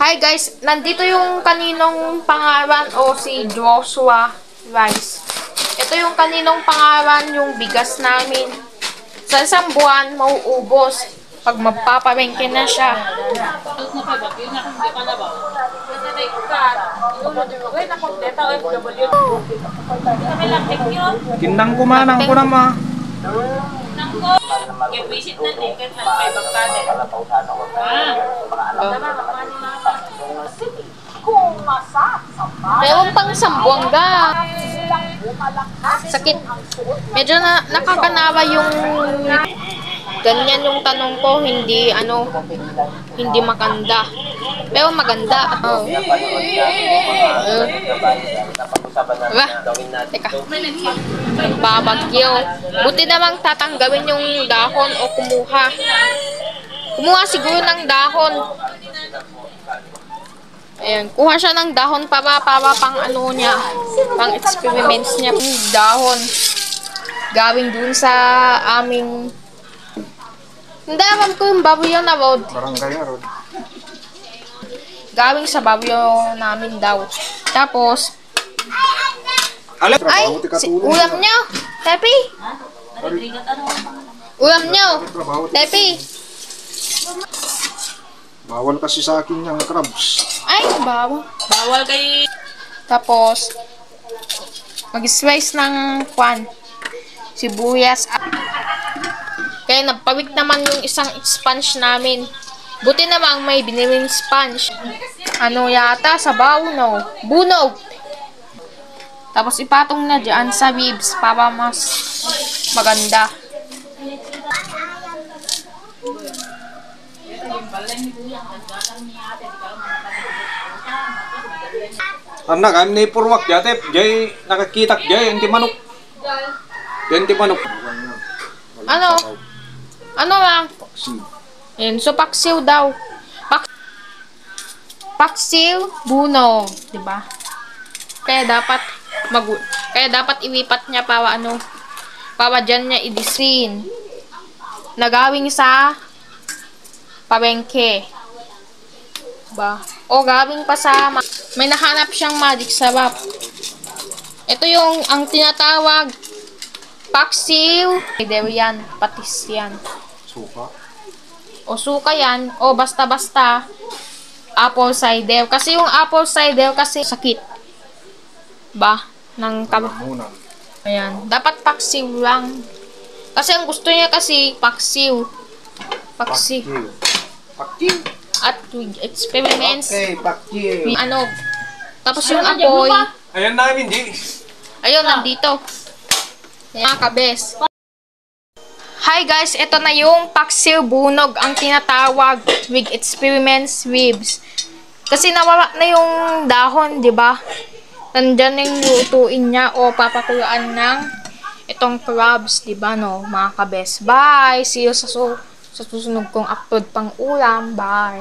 Hi guys, nandito yung kaninong pangalan o si Joshua Rice. Ito yung kaninong pangalan yung bigas namin. Sa isang buwan, mauubos pag magpapabengke na siya. Kindang kumanang ko na ma. Visit na din kahit na kay Bagkade. Meron pang Sambuanga. Sakit. Medyo nakakanawa yung ganyan yung tanong ko, hindi maganda. Pero maganda. Oh. Teka. Babagyo. Buti namang tatanggawin yung dahon o kumuha. Kumuha siguro ng dahon. Ayan, kuha siya ng dahon para pang ano niya, pang experiments niya. Dahon. Gawin dun sa aming... Hindi, alam ko yung Babyo na road. Barangay na road. Gawin sa Babyo namin daw. Tapos, ay, ulam nyo, Tepi. Ulam nyo, Tepi. Bawal kasi sa akin yung crabs. Ay, bawal. Bawal kay... Tapos, mag-slice ng sibuyas. Kaya nagpawik naman yung isang sponge namin. Buti namang may biniling sponge. Ano yata? Sabaw, no? Bunog! Tapos ipatong na dyan sa ribs para mas maganda. Anak, ni purwak jatep, jay nakakitak jay anti manok. Anti manok. Ano? Ano lang? Ayan, so paksiw daw. Paksiw, bunog, 'di ba? Kaya dapat iwipat niya para para diyan niya idisin. Nagawing sa pabengke. Ba? O gawing pa sa may nahanap siyang magic sarap. Ito yung ang tinatawag paksiw. There yan, patis yan. Suka. O suka yan, o basta-basta apple cider. Kasi yung apple cider kasi sakit. Ba? Ng Lamunan. ayan, dapat paksiw lang. Kasi ang gusto niya kasi paksiw. Paksiw. Paksiw. At with experiments. Okay, paksiw. Tapos yung apoy. Ayan namin, di. Ayun, nandito. Mga kabes. Hi guys, ito na yung paksiw bunog ang tinatawag with experiments ribs. Kasi nawala na yung dahon, di ba? Nandyan yung lutuin niya o papakuluan ng itong crabs, di ba no, mga kabes. Bye! See you sa susunod kong upload pang ulam. Bye!